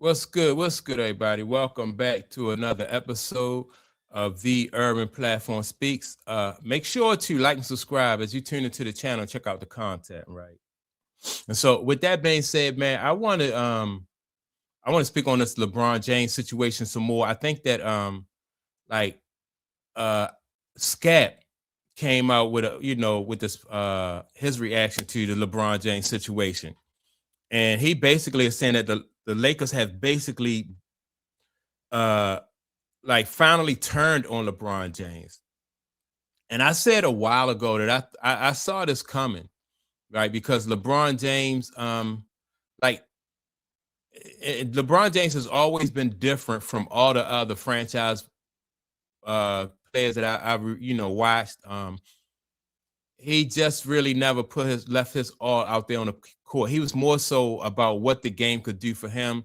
What's good? What's good, everybody? Welcome back to another episode of the Urban Platform Speaks. Make sure to like and subscribe as you tune into the channel and check out the content, right? And so, with that being said, man, I want to speak on this LeBron James situation some more. I think that like uh Scat came out with with this his reaction to the LeBron James situation, and he basically is saying that the Lakers have basically uh like finally turned on LeBron James. And I said a while ago that I saw this coming, right? Because LeBron James, like LeBron James has always been different from all the other franchise players that I've watched. He just really never left his all out there on the court. He was more so about what the game could do for him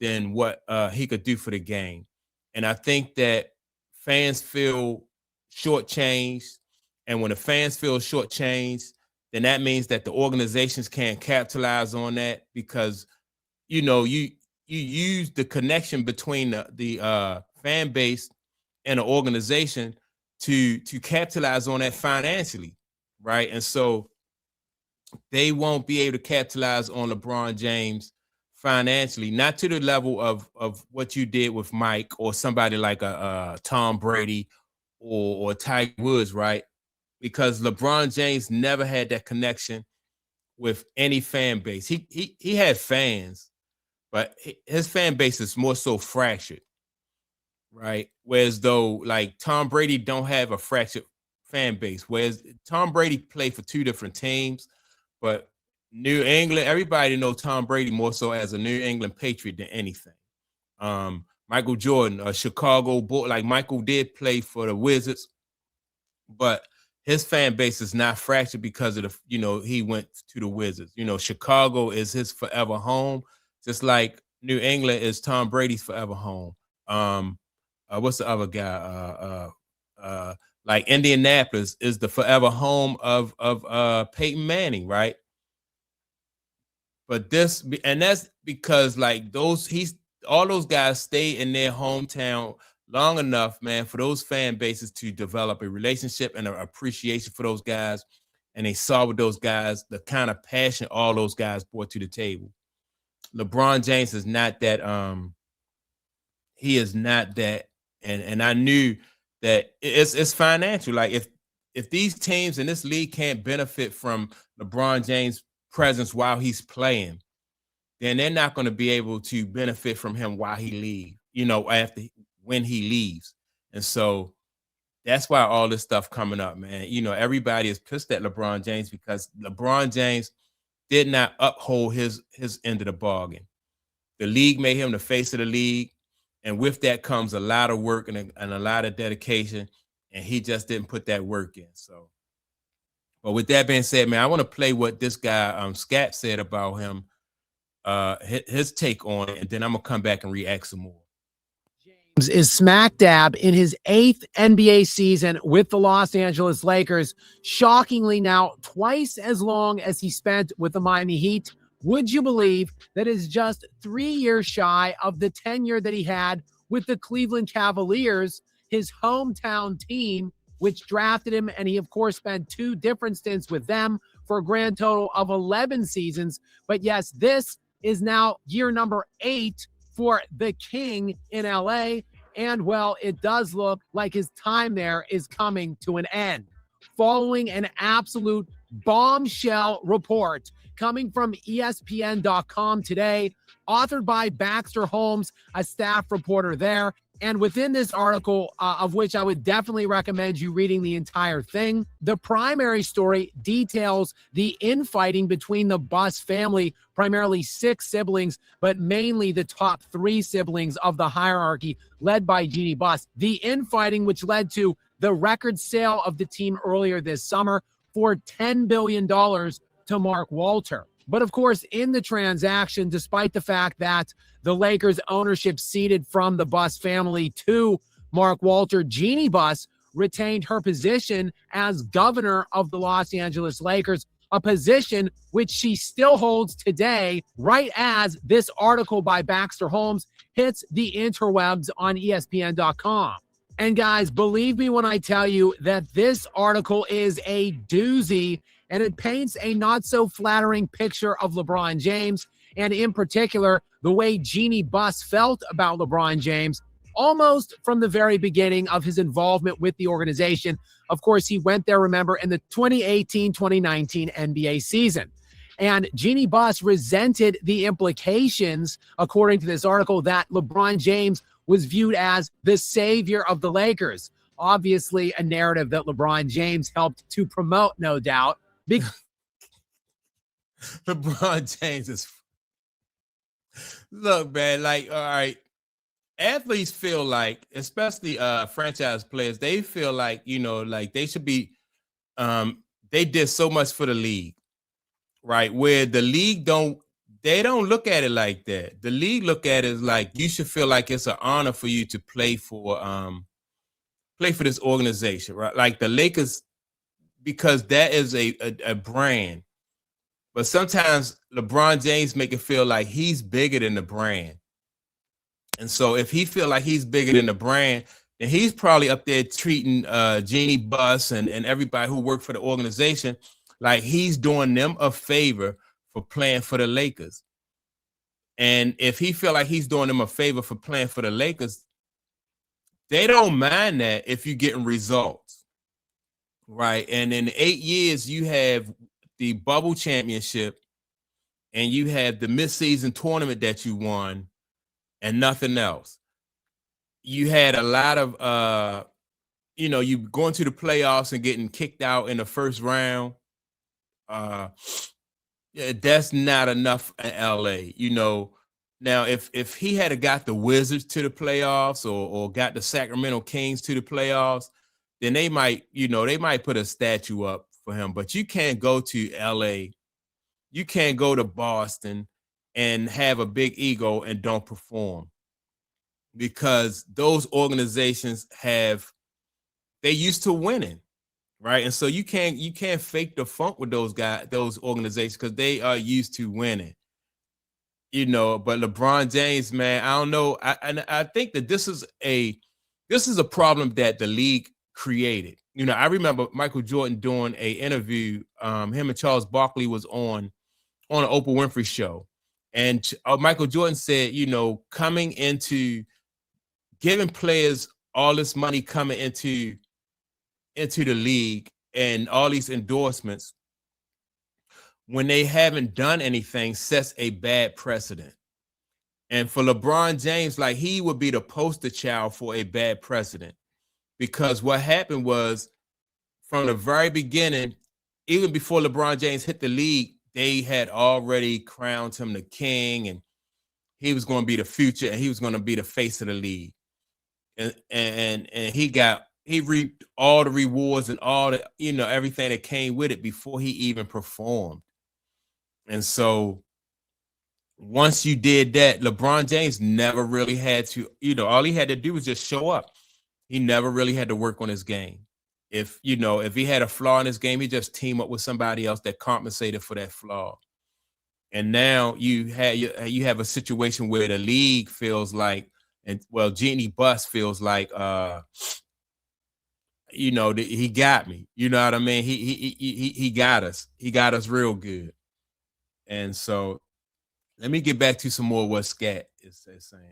than what he could do for the game. And I think that fans feel shortchanged. And when the fans feel shortchanged, then that means that the organizations can't capitalize on that because, you use the connection between the fan base and the organization to capitalize on that financially, right? And so they won't be able to capitalize on LeBron James financially, not to the level of what you did with Mike or somebody like a Tom Brady or Tiger Woods, right? Because LeBron James never had that connection with any fan base. He had fans, but his fan base is more so fractured, right? Whereas though like Tom Brady don't have a fractured fan base, whereas Tom Brady played for two different teams, but New England, everybody know Tom Brady more so as a New England Patriot than anything. Michael Jordan, a Chicago Bull, like Michael did play for the Wizards, but his fan base is not fractured because of he went to the Wizards. Chicago is his forever home, just like New England is Tom Brady's forever home. What's the other guy? Like Indianapolis is the forever home of Peyton Manning, right? But that's because like all those guys stay in their hometown long enough, man, for those fan bases to develop a relationship and an appreciation for those guys. And they saw with those guys the kind of passion all those guys brought to the table. LeBron James is not that. He is not that, and I knew that it's financial. Like if these teams in this league can't benefit from LeBron James' presence while he's playing, then they're not going to be able to benefit from him while he leaves, when he leaves. And so that's why all this stuff coming up, man. Everybody is pissed at LeBron James because LeBron James did not uphold his end of the bargain. The league made him the face of the league. And with that comes a lot of work and a lot of dedication. And he just didn't put that work in. So, but with that being said, man, I want to play what this guy, Scat, said about him, his take on it. And then I'm going to come back and react some more. James is smack dab in his 8th NBA season with the Los Angeles Lakers. Shockingly now, twice as long as he spent with the Miami Heat. Would you believe that is just 3 years shy of the tenure that he had with the Cleveland Cavaliers, his hometown team, which drafted him, and he, of course, spent 2 different stints with them for a grand total of 11 seasons. But yes, this is now year number 8 for the King in LA, and, well, it does look like his time there is coming to an end. Following an absolute bombshell report coming from ESPN.com today, authored by Baxter Holmes, a staff reporter there. And within this article, of which I would definitely recommend you reading the entire thing, the primary story details the infighting between the Buss family, primarily 6 siblings, but mainly the top 3 siblings of the hierarchy, led by Jeanie Buss. The infighting, which led to the record sale of the team earlier this summer for $10 billion to Mark Walter. But of course, in the transaction, despite the fact that the Lakers ownership ceded from the Buss family to Mark Walter, Jeanie Buss retained her position as governor of the Los Angeles Lakers, a position which she still holds today, right as this article by Baxter Holmes hits the interwebs on ESPN.com. And guys, believe me when I tell you that this article is a doozy, and it paints a not so flattering picture of LeBron James, and in particular, the way Jeanie Buss felt about LeBron James almost from the very beginning of his involvement with the organization. Of course, he went there, remember, in the 2018-2019 NBA season. And Jeanie Buss resented the implications, according to this article, that LeBron James was viewed as the savior of the Lakers. Obviously, a narrative that LeBron James helped to promote, no doubt. LeBron James is... Look, man, like, all right, athletes feel like, especially franchise players, they feel like, like they should be, they did so much for the league, right? Where the league they don't look at it like that. The league look at it as like, you should feel like it's an honor for you to play for this organization, right? Like the Lakers, because that is a brand. But sometimes LeBron James make it feel like he's bigger than the brand. And so if he feel like he's bigger than the brand, then he's probably up there treating Jeanie Buss and everybody who worked for the organization like he's doing them a favor for playing for the Lakers. And if he feel like he's doing them a favor for playing for the Lakers, they don't mind that if you're getting results, right? And in 8 years, you have the bubble championship and you have the mid-season tournament that you won and nothing else. You had a lot of, you going to the playoffs and getting kicked out in the first round. Yeah, that's not enough in LA. Now if he had got the Wizards to the playoffs or got the Sacramento Kings to the playoffs, then they might put a statue up for him. But you can't go to LA, you can't go to Boston and have a big ego and don't perform, because those organizations they used to winning. Right. And so you can't fake the funk with those organizations, because they are used to winning, but LeBron James, man, I don't know. I think that this is a problem that the league created. I remember Michael Jordan doing an interview. Him and Charles Barkley was on an Oprah Winfrey show. And Michael Jordan said, coming into giving players all this money coming into the league and all these endorsements when they haven't done anything sets a bad precedent. And for LeBron James, like, he would be the poster child for a bad precedent, because what happened was, from the very beginning, even before LeBron James hit the league, they had already crowned him the king, and he was going to be the future, and he was going to be the face of the league. And he reaped all the rewards and all the, everything that came with it before he even performed. And so once you did that, LeBron James never really had to, all he had to do was just show up. He never really had to work on his game. If he had a flaw in his game, he just team up with somebody else that compensated for that flaw. And now you have a situation where the league feels like, Jeanie Buss feels like, he got me. You know what I mean? He got us. He got us real good. And so let me get back to some more what Scat is saying.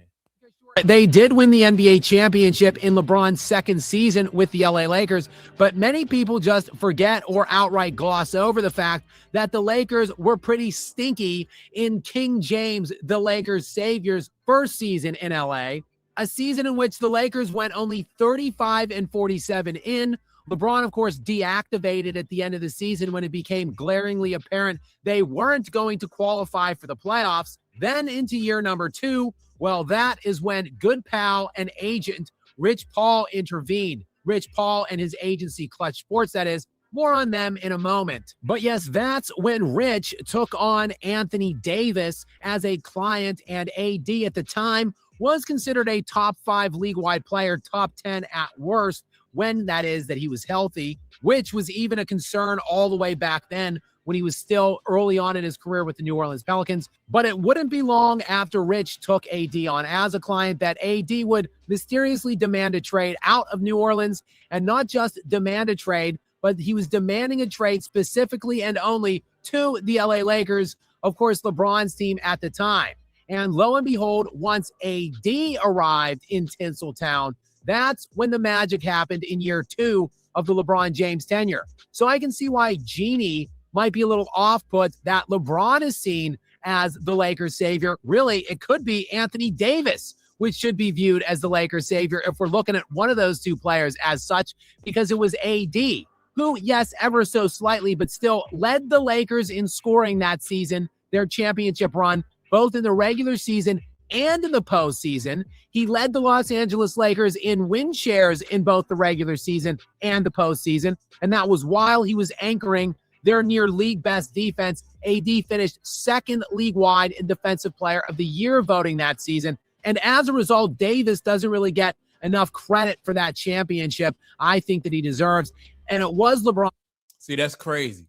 They did win the NBA championship in LeBron's second season with the LA Lakers, but many people just forget or outright gloss over the fact that the Lakers were pretty stinky in King James, the Lakers' savior's first season in LA, a season in which the Lakers went only 35-47 in. LeBron, of course, deactivated at the end of the season when it became glaringly apparent they weren't going to qualify for the playoffs. Then into year number 2, well, that is when good pal and agent Rich Paul intervened. Rich Paul and his agency, Clutch Sports, that is. More on them in a moment. But yes, that's when Rich took on Anthony Davis as a client, and AD at the time was considered a top 5 league-wide player, top 10 at worst, when that is that he was healthy, which was even a concern all the way back then when he was still early on in his career with the New Orleans Pelicans. But it wouldn't be long after Rich took AD on as a client that AD would mysteriously demand a trade out of New Orleans, and not just demand a trade, but he was demanding a trade specifically and only to the LA Lakers, of course, LeBron's team at the time. And lo and behold, once AD arrived in Tinseltown, that's when the magic happened in year 2 of the LeBron James tenure. So I can see why Jeanie might be a little off-put that LeBron is seen as the Lakers savior. Really, it could be Anthony Davis, which should be viewed as the Lakers savior if we're looking at one of those two players as such, because it was AD who, yes, ever so slightly, but still led the Lakers in scoring that season, their championship run, both in the regular season and in the postseason. He led the Los Angeles Lakers in win shares in both the regular season and the postseason, and that was while he was anchoring their near league best defense. AD finished second league-wide in Defensive Player of the Year voting that season, and as a result, Davis doesn't really get enough credit for that championship I think that he deserves, and it was LeBron. See, that's crazy,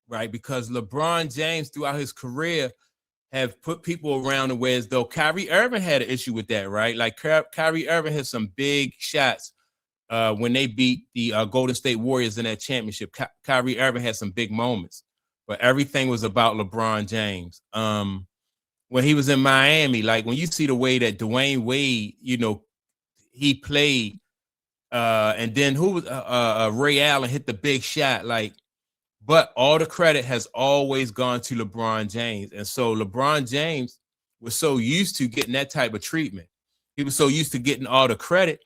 right? Because LeBron James, throughout his career, have put people around the way as though Kyrie Irving had an issue with that, right? Like Kyrie Irving had some big shots when they beat the Golden State Warriors in that championship. Kyrie Irving had some big moments, but everything was about LeBron James. When he was in Miami, like when you see the way that Dwayne Wade, he played, and then who was Ray Allen hit the big shot, like. But all the credit has always gone to LeBron James. And so LeBron James was so used to getting that type of treatment. He was so used to getting all the credit,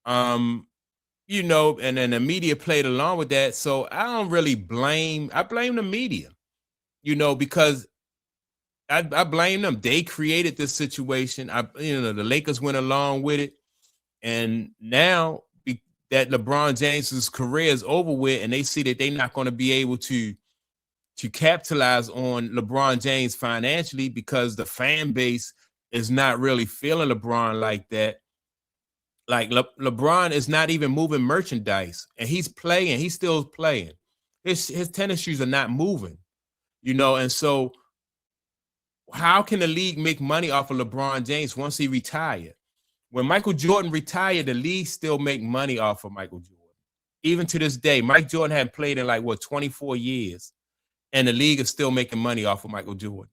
and then the media played along with that. So I don't really blame the media, because I blame them. They created this situation. The Lakers went along with it. And now that LeBron James's career is over with, and they see that they're not going to be able to capitalize on LeBron James financially because the fan base is not really feeling LeBron like that. Like LeBron is not even moving merchandise, and he's still playing. His tennis shoes are not moving, and so how can the league make money off of LeBron James once he retired? When Michael Jordan retired, the league still make money off of Michael Jordan. Even to this day, Mike Jordan hadn't played in 24 years, and the league is still making money off of Michael Jordan.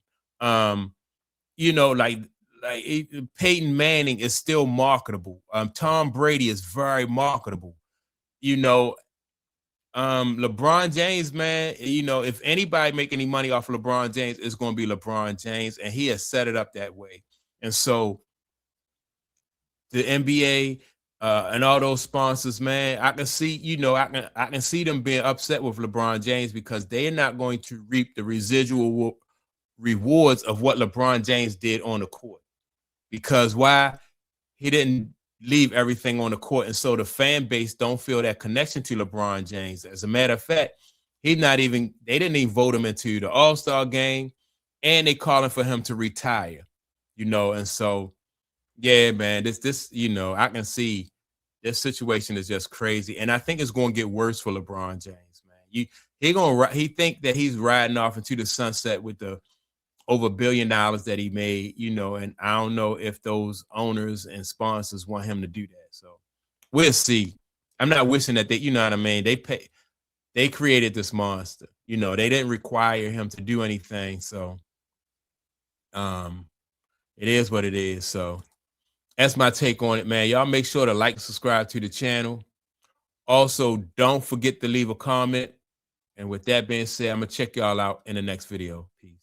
Peyton Manning is still marketable. Tom Brady is very marketable. LeBron James, man, if anybody make any money off of LeBron James, it's going to be LeBron James, and he has set it up that way. And so the NBA and all those sponsors, man, I can see, I can see them being upset with LeBron James because they're not going to reap the residual rewards of what LeBron James did on the court. Because why? He didn't leave everything on the court, and so the fan base don't feel that connection to LeBron James. As a matter of fact, they didn't even vote him into the All-Star game, and they calling for him to retire. And so. Yeah, man, this I can see this situation is just crazy, and I think it's going to get worse for LeBron James, man. He think that he's riding off into the sunset with the over $1 billion that he made, and I don't know if those owners and sponsors want him to do that. So we'll see. I'm not wishing that they, what I mean. They created this monster. They didn't require him to do anything. So, it is what it is. So. That's my take on it, man. Y'all make sure to like and subscribe to the channel. Also, don't forget to leave a comment. And with that being said, I'm going to check y'all out in the next video. Peace.